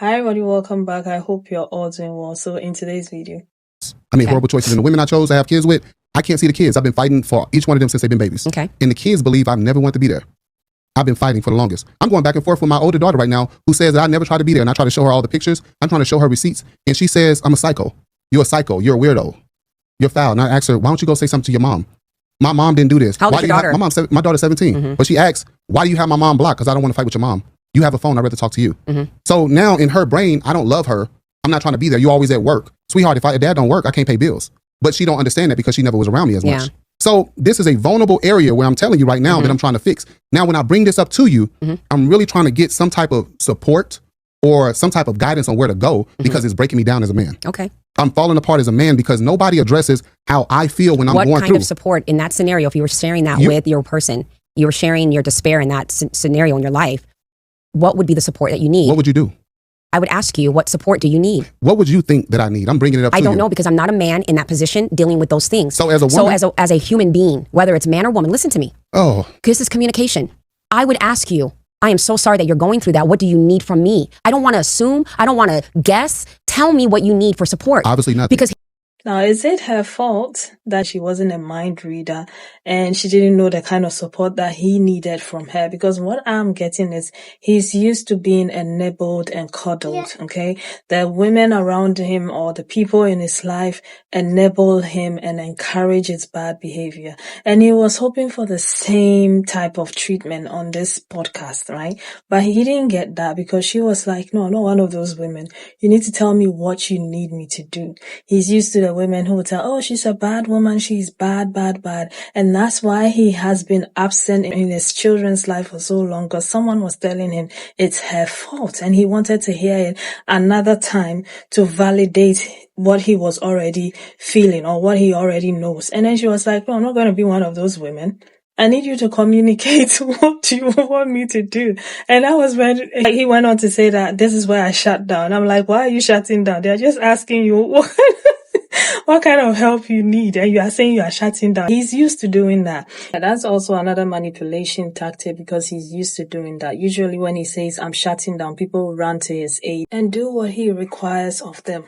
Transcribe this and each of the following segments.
Hi everybody, welcome back. I hope you're all doing well. So in today's video, I made horrible choices, and the women I chose to have kids with, I can't see the kids. I've been fighting for each one of them since they've been babies. Okay. And the kids believe I've never wanted to be there. I've been fighting for the longest. I'm going back and forth with my older daughter right now, who says that I never tried to be there, and I try to show her all the pictures. I'm trying to show her receipts, and she says I'm a psycho. You're a psycho. You're a weirdo. You're foul. And I asked her, why don't you go say something to your mom? My mom didn't do this. How old is your daughter? My daughter's 17. But she asks, why do you have my mom blocked? Because I don't want to fight with your mom. You have a phone. I'd rather talk to you. So now in her brain, I don't love her. I'm not trying to be there. You're always at work. Sweetheart, if dad don't work, I can't pay bills. But she don't understand that because she never was around me as much. So this is a vulnerable area where I'm telling you right now that I'm trying to fix. Now, when I bring this up to you, I'm really trying to get some type of support or some type of guidance on where to go because it's breaking me down as a man. Okay. I'm falling apart as a man because nobody addresses how I feel when I'm going through. What kind of support in that scenario, if you were sharing that with your person, you were sharing your despair in that scenario in your life, what would be the support that you need? What would you do? I would ask you, what support do you need? What would you think that I need? I'm bringing it up to you. I don't know because I'm not a man in that position dealing with those things. So as a woman? So as a human being, whether it's man or woman, listen to me. Oh. This is communication. I would ask you, I am so sorry that you're going through that. What do you need from me? I don't want to assume. I don't want to guess. Tell me what you need for support. Obviously nothing. Because now is it her fault that she wasn't a mind reader and she didn't know the kind of support that he needed from her? Because what I'm getting is he's used to being enabled and cuddled, okay? The women around him or the people in his life enable him and encourage his bad behavior. And he was hoping for the same type of treatment on this podcast, right? But he didn't get that because she was like, no, I'm not one of those women. You need to tell me what you need me to do. He's used to the women who will tell, oh, she's a bad woman, she's bad. And that's why he has been absent in his children's life for so long, because someone was telling him it's her fault. And he wanted to hear it another time to validate what he was already feeling or what he already knows. And then she was like, no, I'm not going to be one of those women. I need you to communicate what you want me to do. And that was when he went on to say that this is where I shut down. I'm like, why are you shutting down? They're just asking you what kind of help you need, and you are saying you are shutting down. He's used to doing that. And that's also another manipulation tactic because he's used to doing that. Usually when he says, I'm shutting down, people run to his aid and do what he requires of them,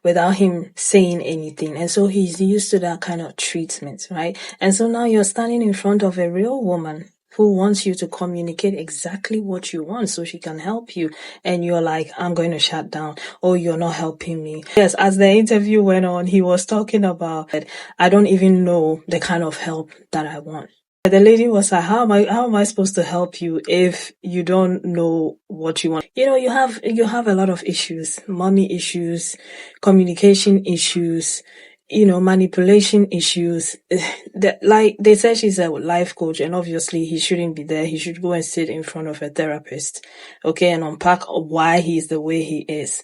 without him saying anything. And so he's used to that kind of treatment, right? And so now you're standing in front of a real woman who wants you to communicate exactly what you want so she can help you. And you're like, I'm going to shut down. Oh, you're not helping me. Yes, as the interview went on, he was talking about, I don't even know the kind of help that I want. The lady was like, how am I supposed to help you if you don't know what you want? You have a lot of issues, money issues, communication issues, manipulation issues. Like they said, she's a life coach, and obviously he shouldn't be there. He should go and sit in front of a therapist, okay, and unpack why he's the way he is.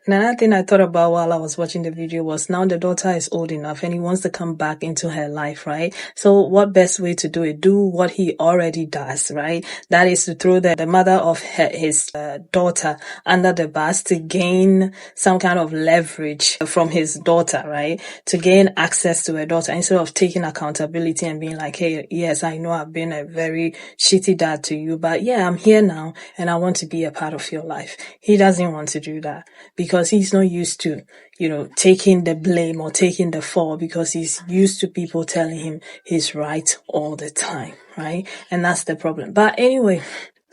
And another thing I thought about while I was watching the video was now the daughter is old enough and he wants to come back into her life, right? So what best way to do it? Do what he already does, right? That is to throw the mother of his daughter under the bus to gain some kind of leverage from his daughter, right? To gain access to her daughter instead of taking accountability and being like, hey, yes, I know I've been a very shitty dad to you, but yeah, I'm here now and I want to be a part of your life. He doesn't want to do that because he's not used to, taking the blame or taking the fall because he's used to people telling him he's right all the time, right? And that's the problem. But anyway,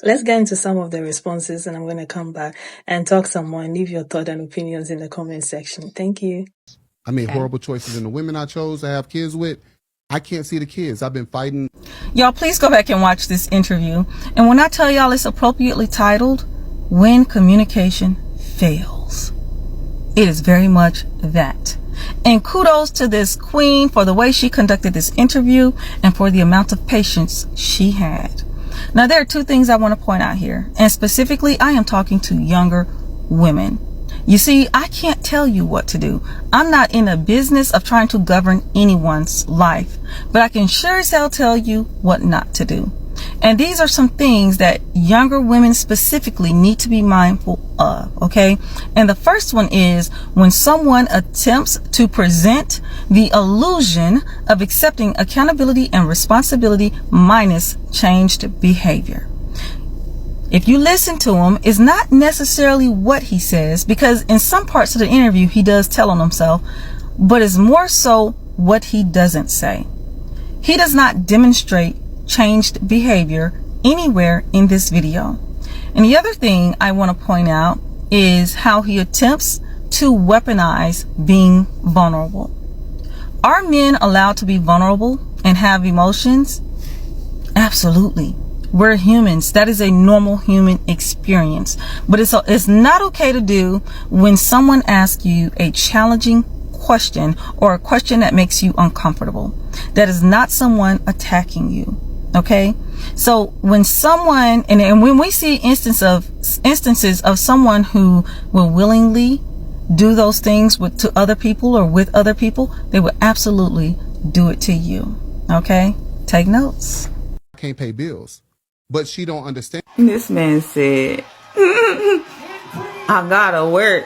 let's get into some of the responses and I'm going to come back and talk some more and leave your thoughts and opinions in the comment section. Thank you. I made horrible choices, and the women I chose to have kids with, I can't see the kids. I've been fighting. Y'all, please go back and watch this interview. And when I tell y'all it's appropriately titled, When Communication Fails, it is very much that. And kudos to this queen for the way she conducted this interview and for the amount of patience she had. Now, there are two things I want to point out here, and specifically I am talking to younger women. You see, I can't tell you what to do. I'm not in a business of trying to govern anyone's life, but I can sure as hell tell you what not to do. And these are some things that younger women specifically need to be mindful of, okay? And the first one is when someone attempts to present the illusion of accepting accountability and responsibility minus changed behavior. If you listen to him, it's not necessarily what he says, because in some parts of the interview, he does tell on himself, but it's more so what he doesn't say. He does not demonstrate changed behavior anywhere in this video. And the other thing I want to point out is how he attempts to weaponize being vulnerable. Are men allowed to be vulnerable and have emotions? Absolutely. We're humans. That is a normal human experience. But it's not okay to do when someone asks you a challenging question or a question that makes you uncomfortable. That is not someone attacking you. Okay? So when someone, and when we see instances of someone who will willingly do those things to other people or with other people, they will absolutely do it to you. Okay? Take notes. I can't pay bills. But she don't understand. This man said, I gotta work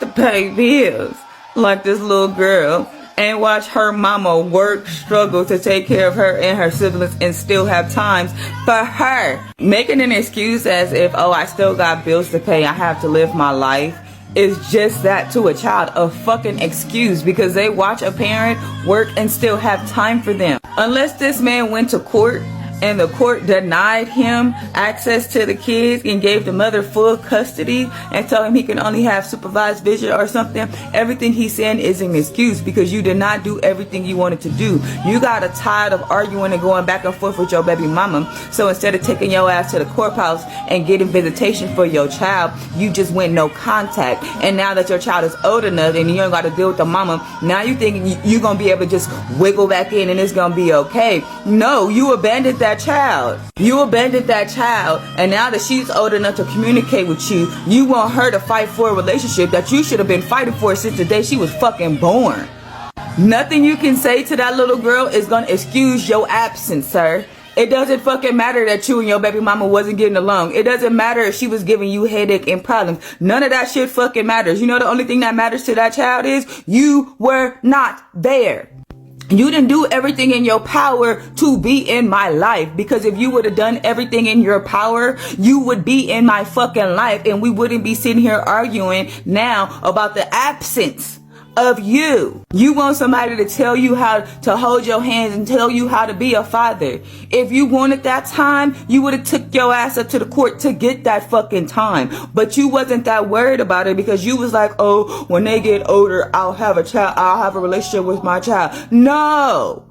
to pay bills like this little girl, and watch her mama work, struggle to take care of her and her siblings and still have times for her. Making an excuse as if, oh, I still got bills to pay, I have to live my life, is just that to a child, a fucking excuse, because they watch a parent work and still have time for them. Unless this man went to court and the court denied him access to the kids and gave the mother full custody and told him he can only have supervised vision or something, everything he's saying is an excuse, because you did not do everything you wanted to do. You got tired of arguing and going back and forth with your baby mama. So instead of taking your ass to the courthouse and getting visitation for your child, you just went no contact. And now that your child is old enough and you don't got to deal with the mama, now you think you're going to be able to just wiggle back in and it's going to be okay. No, you abandoned that child. You abandoned that child, and now that she's old enough to communicate with you, you want her to fight for a relationship that you should have been fighting for since the day she was fucking born. Nothing you can say to that little girl is gonna excuse your absence, sir. It doesn't fucking matter that you and your baby mama wasn't getting along. It doesn't matter if she was giving you headache and problems. None of that shit fucking matters. You know the only thing that matters to that child is you were not there. You didn't do everything in your power to be in my life, because if you would have done everything in your power, you would be in my fucking life, and we wouldn't be sitting here arguing now about the absence of you. You want somebody to tell you how to hold your hands and tell you how to be a father. If you wanted that time, you would have took your ass up to the court to get that fucking time. But you wasn't that worried about it, because you was like, oh, when they get older, I'll have a child, I'll have a relationship with my child. No,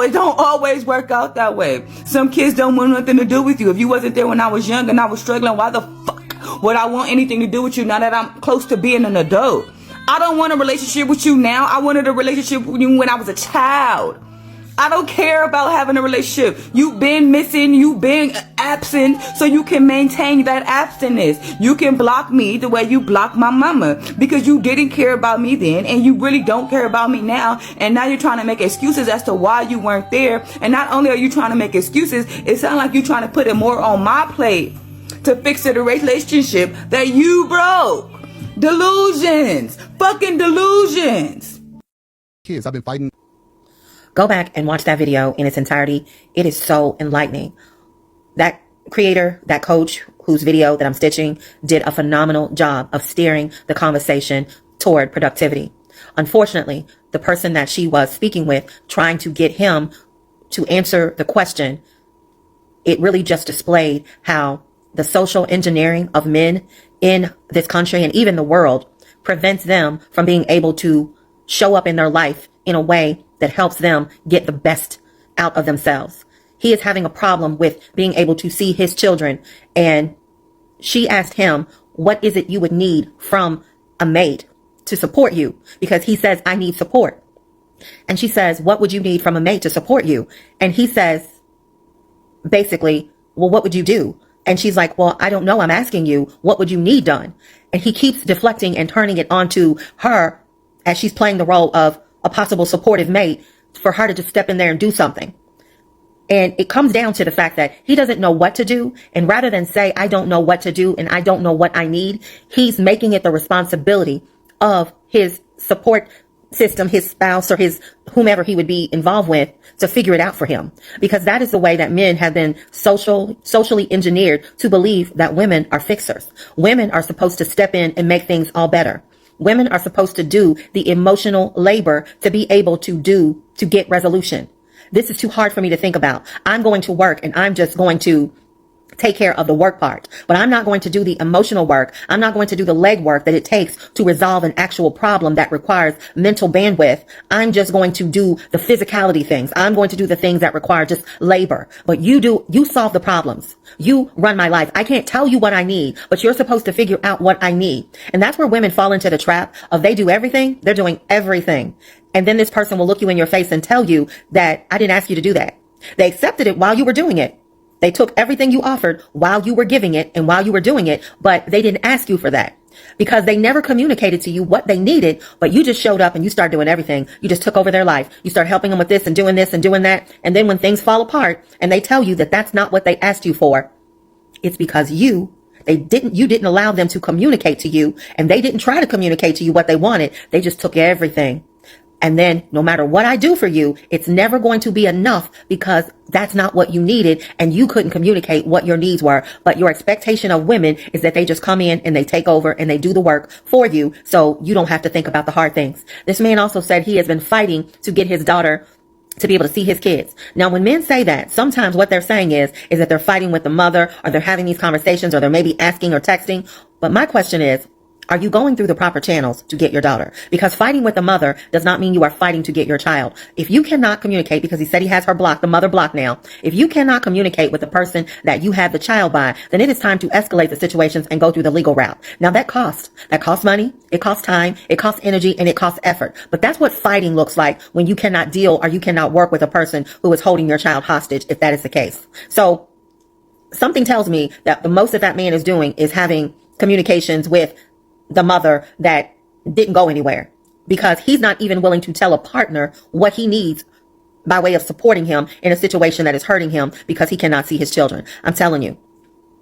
it don't always work out that way. Some kids don't want nothing to do with you. If you wasn't there when I was young and I was struggling, why the fuck would I want anything to do with you now that I'm close to being an adult? I don't want a relationship with you now. I wanted a relationship with you when I was a child. I don't care about having a relationship. You've been missing, you've been absent, so you can maintain that absentness. You can block me the way you blocked my mama, because you didn't care about me then, and you really don't care about me now. And now you're trying to make excuses as to why you weren't there. And not only are you trying to make excuses, it sounds like you're trying to put it more on my plate to fix the relationship that you broke. Delusions. Fucking delusions. Kids, I've been fighting. Go back and watch that video in its entirety. It is so enlightening. That creator, that coach whose video that I'm stitching, did a phenomenal job of steering the conversation toward productivity. Unfortunately, the person that she was speaking with, trying to get him to answer the question, it really just displayed how the social engineering of men in this country and even the world prevents them from being able to show up in their life in a way that helps them get the best out of themselves. He is having a problem with being able to see his children, and she asked him, what is it you would need from a mate to support you? Because he says, I need support. And she says, what would you need from a mate to support you? And he says, basically, well, what would you do? And she's like, well, I don't know. I'm asking you, what would you need done? And he keeps deflecting and turning it onto her as she's playing the role of a possible supportive mate for her to just step in there and do something. And it comes down to the fact that he doesn't know what to do. And rather than say, I don't know what to do and I don't know what I need, he's making it the responsibility of his support system, his spouse or his whomever he would be involved with, to figure it out for him. Because that is the way that men have been socially engineered to believe that women are fixers. Women are supposed to step in and make things all better. Women are supposed to do the emotional labor to be able to get resolution. This is too hard for me to think about. I'm going to work and I'm just going to take care of the work part, but I'm not going to do the emotional work. I'm not going to do the leg work that it takes to resolve an actual problem that requires mental bandwidth. I'm just going to do the physicality things. I'm going to do the things that require just labor. But you solve the problems. You run my life. I can't tell you what I need, but you're supposed to figure out what I need. And that's where women fall into the trap of they do everything. They're doing everything. And then this person will look you in your face and tell you that I didn't ask you to do that. They accepted it while you were doing it. They took everything you offered while you were giving it and while you were doing it, but they didn't ask you for that because they never communicated to you what they needed, but you just showed up and you started doing everything. You just took over their life. You start helping them with this and doing that. And then when things fall apart and they tell you that that's not what they asked you for, it's because you didn't allow them to communicate to you, and they didn't try to communicate to you what they wanted. They just took everything. And then no matter what I do for you, it's never going to be enough because that's not what you needed and you couldn't communicate what your needs were. But your expectation of women is that they just come in and they take over and they do the work for you so you don't have to think about the hard things. This man also said he has been fighting to get his daughter to be able to see his kids. Now, when men say that, sometimes what they're saying is that they're fighting with the mother, or they're having these conversations, or they're maybe asking or texting. But my question is, are you going through the proper channels to get your daughter? Because fighting with the mother does not mean you are fighting to get your child. If you cannot communicate, because he said he has her blocked, the mother blocked now. If you cannot communicate with the person that you had the child by, then it is time to escalate the situations and go through the legal route. Now that costs money, it costs time, it costs energy, and it costs effort. But that's what fighting looks like when you cannot deal or you cannot work with a person who is holding your child hostage, if that is the case. So something tells me that the most that man is doing is having communications with the mother that didn't go anywhere, because he's not even willing to tell a partner what he needs by way of supporting him in a situation that is hurting him because he cannot see his children. I'm telling you,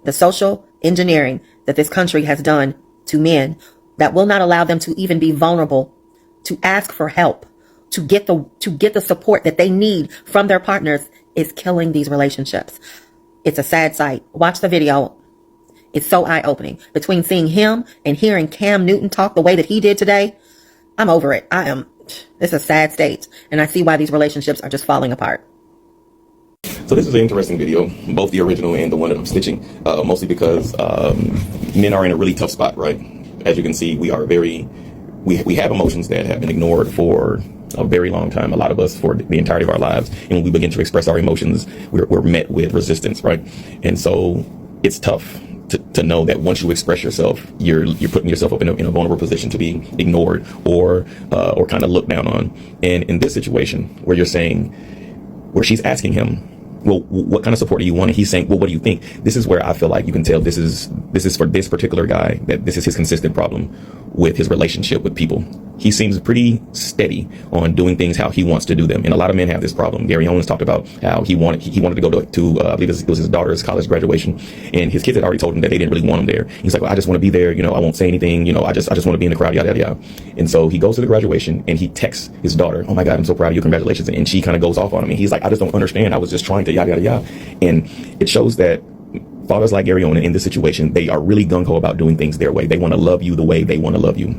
the social engineering that this country has done to men that will not allow them to even be vulnerable, to ask for help, to get the support that they need from their partners is killing these relationships. It's a sad sight. Watch the video. It's so eye-opening. Between seeing him and hearing Cam Newton talk the way that he did today, I'm over it. It's a sad state. And I see why these relationships are just falling apart. So this is an interesting video, both the original and the one that I'm stitching, mostly because men are in a really tough spot, right? As you can see, we have emotions that have been ignored for a very long time, a lot of us for the entirety of our lives. And when we begin to express our emotions, we're met with resistance, right? And so it's tough to know that once you express yourself, you're putting yourself up in a vulnerable position to be ignored or kind of looked down on. And in this situation where she's asking him, well, what kind of support do you want? And he's saying, well, what do you think? This is where I feel like you can tell this is for this particular guy, that this is his consistent problem with his relationship with people. He seems pretty steady on doing things how he wants to do them. And a lot of men have this problem. Gary Owens talked about how he wanted to go to I believe it was his daughter's college graduation, and his kids had already told him that they didn't really want him there. He's like, well, I just want to be there. I won't say anything. I just want to be in the crowd, yada, yada, yada. And so he goes to the graduation and he texts his daughter, oh my God, I'm so proud of you. Congratulations. And she kind of goes off on him. And he's like, I just don't understand. I was just trying to yada, yada, yada. And it shows that fathers like Gary Owen in this situation, they are really gung-ho about doing things their way. They want to love you the way they want to love you.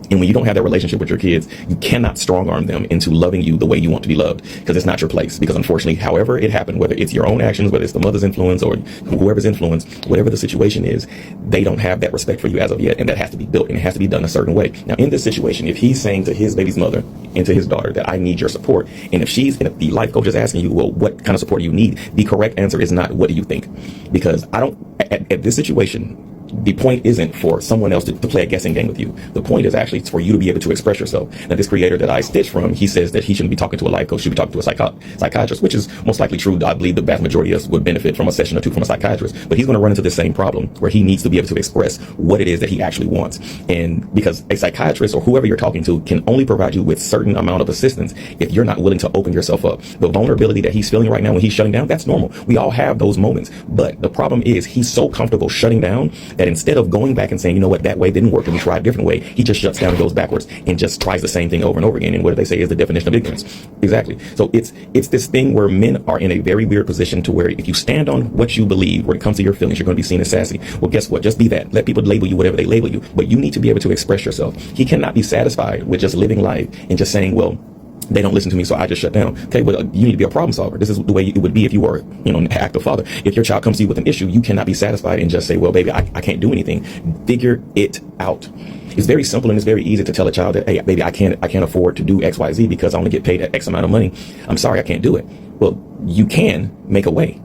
And when you don't have that relationship with your kids, you cannot strong arm them into loving you the way you want to be loved, because it's not your place. Because unfortunately, however it happened, whether it's your own actions, whether it's the mother's influence or whoever's influence, whatever the situation is, they don't have that respect for you as of yet. And that has to be built, and it has to be done a certain way. Now, in this situation, if he's saying to his baby's mother and to his daughter that I need your support, and if the life coach is asking you, well, what kind of support do you need? The correct answer is not, what do you think? Because at this situation, the point isn't for someone else to play a guessing game with you. The point is actually for you to be able to express yourself. Now, this creator that I stitched from, he says that he shouldn't be talking to a life coach, should be talking to a psychiatrist, which is most likely true. I believe the vast majority of us would benefit from a session or two from a psychiatrist, but he's going to run into the same problem where he needs to be able to express what it is that he actually wants. And because a psychiatrist or whoever you're talking to can only provide you with certain amount of assistance if you're not willing to open yourself up. The vulnerability that he's feeling right now when he's shutting down, that's normal. We all have those moments. But the problem is he's so comfortable shutting down that instead of going back and saying, you know what, that way didn't work and we tried a different way, he just shuts down and goes backwards and just tries the same thing over and over again. And what do they say is the definition of ignorance? Exactly. So it's this thing where men are in a very weird position to where if you stand on what you believe when it comes to your feelings, you're going to be seen as sassy. Well, guess what? Just be that. Let people label you whatever they label you, but you need to be able to express yourself. He cannot be satisfied with just living life and just saying, well, they don't listen to me, so I just shut down. Okay, well, you need to be a problem solver. This is the way it would be if you were, an active father. If your child comes to you with an issue, you cannot be satisfied and just say, well, baby, I can't do anything. Figure it out. It's very simple and it's very easy to tell a child that, hey, baby, I can't afford to do X, Y, Z because I only get paid X amount of money. I'm sorry, I can't do it. Well, you can make a way.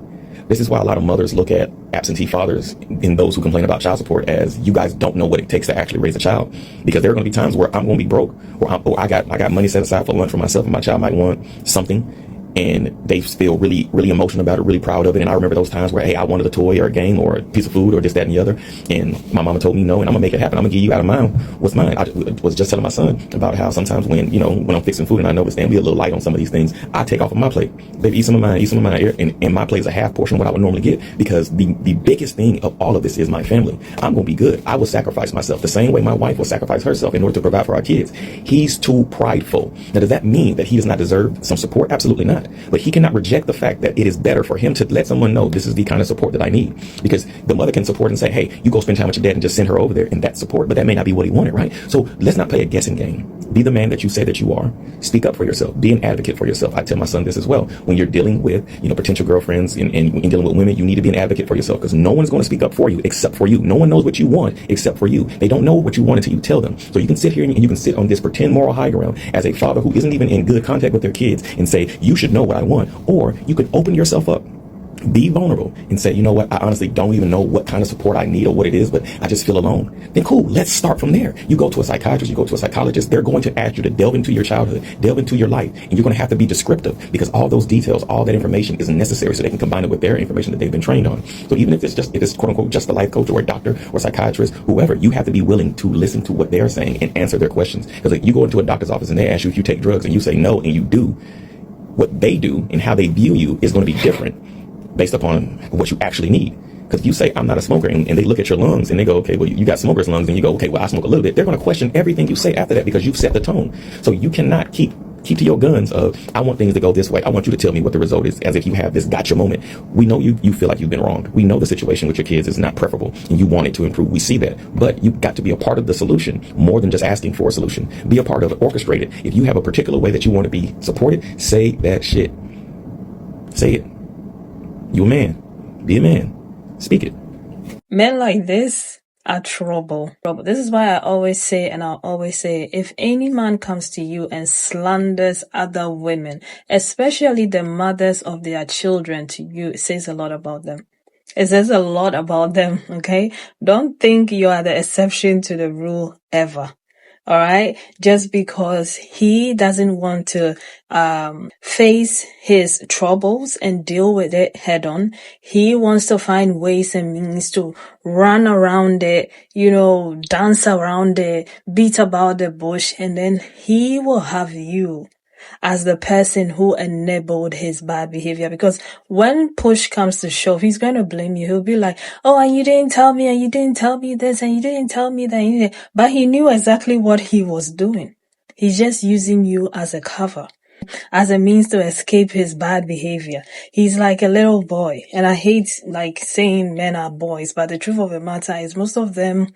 This is why a lot of mothers look at absentee fathers and those who complain about child support as you guys don't know what it takes to actually raise a child, because there are going to be times where I'm going to be broke or I got money set aside for lunch for myself and my child might want something. And they feel really, really emotional about it, really proud of it. And I remember those times where, hey, I wanted a toy or a game or a piece of food or this, that, and the other. And my mama told me no, and I'm gonna make it happen. I'm gonna give you out of mine what's mine. I was just telling my son about how sometimes when I'm fixing food and I know it's going to be a little light on some of these things, I take off of my plate. Baby, eat some of mine. And my plate is a half portion of what I would normally get, because the biggest thing of all of this is my family. I'm gonna be good. I will sacrifice myself the same way my wife will sacrifice herself in order to provide for our kids. He's too prideful. Now, does that mean that he does not deserve some support? Absolutely not. But he cannot reject the fact that it is better for him to let someone know this is the kind of support that I need, because the mother can support and say, hey, you go spend time with your dad and just send her over there, and that's support, but that may not be what he wanted, right? So let's not play a guessing game. Be the man that you say that you are. Speak up for yourself. Be an advocate for yourself. I tell my son this as well. When you're dealing with, potential girlfriends and dealing with women, you need to be an advocate for yourself, because no one's going to speak up for you except for you. No one knows what you want except for you. They don't know what you want until you tell them. So you can sit here and you can sit on this pretend moral high ground as a father who isn't even in good contact with their kids and say, you should know what I want. Or you could open yourself up, be vulnerable, and say, you know what, I honestly don't even know what kind of support I need or what it is, but I just feel alone. Then cool, let's start from there. You go to a psychiatrist, you go to a psychologist, they're going to ask you to delve into your childhood, delve into your life, and you're going to have to be descriptive, because all those details, all that information is necessary so they can combine it with their information that they've been trained on. So even if it's quote unquote just a life coach or a doctor or psychiatrist, whoever, you have to be willing to listen to what they're saying and answer their questions. Because like, you go into a doctor's office and they ask you if you take drugs and you say no and you do, what they do and how they view you is going to be different based upon what you actually need. Because if you say, I'm not a smoker, and they look at your lungs and they go, okay, well, you got smoker's lungs, and you go, okay, well, I smoke a little bit, they're going to question everything you say after that, because you've set the tone. So you cannot keep to your guns of, I want things to go this way. I want you to tell me what the result is, as if you have this gotcha moment. We know you feel like you've been wronged. We know the situation with your kids is not preferable and you want it to improve. We see that. But you've got to be a part of the solution more than just asking for a solution. Be a part of it. Orchestrate it. If you have a particular way that you want to be supported, say that shit. Say it. You a man. Be a man. Speak it. Men like this are trouble. This is why I always say, and I'll always say, if any man comes to you and slanders other women, especially the mothers of their children to you, it says a lot about them. It says a lot about them, okay? Don't think you are the exception to the rule ever. All right. Just because he doesn't want to, face his troubles and deal with it head on. He wants to find ways and means to run around it, dance around it, beat about the bush, and then he will have you as the person who enabled his bad behavior. Because when push comes to shove, he's going to blame you. He'll be like, oh, and you didn't tell me, and you didn't tell me this, and you didn't tell me that. But he knew exactly what he was doing. He's just using you as a cover, as a means to escape his bad behavior. He's like a little boy. And I hate saying men are boys, but the truth of the matter is most of them.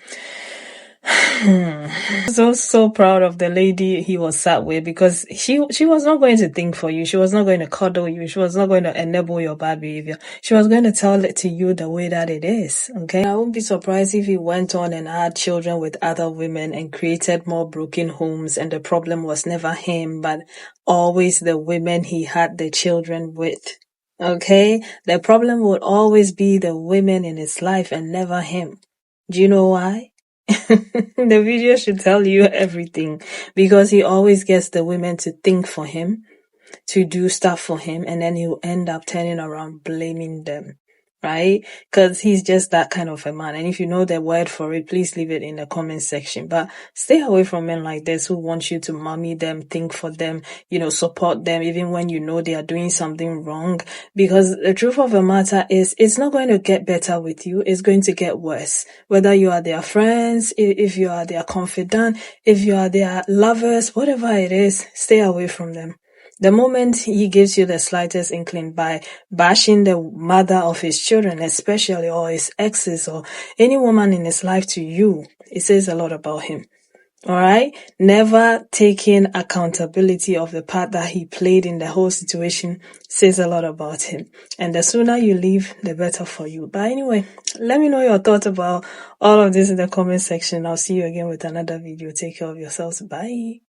So proud of the lady he was sat with, because she was not going to think for you. She was not going to cuddle you. She was not going to enable your bad behavior. She was going to tell it to you the way that it is. Okay. I wouldn't be surprised if he went on and had children with other women and created more broken homes, and the problem was never him, but always the women he had the children with. Okay. The problem would always be the women in his life and never him. Do you know why? The video should tell you everything, because he always gets the women to think for him, to do stuff for him, and then he'll end up turning around blaming them. right? Because he's just that kind of a man. And if you know the word for it, please leave it in the comment section. But stay away from men like this who want you to mommy them, think for them, support them, even when you know they are doing something wrong. Because the truth of the matter is, it's not going to get better with you. It's going to get worse. Whether you are their friends, if you are their confidant, if you are their lovers, whatever it is, stay away from them. The moment he gives you the slightest inkling by bashing the mother of his children, especially, or his exes, or any woman in his life to you, it says a lot about him. Alright? Never taking accountability of the part that he played in the whole situation says a lot about him. And the sooner you leave, the better for you. But anyway, let me know your thoughts about all of this in the comment section. I'll see you again with another video. Take care of yourselves. Bye.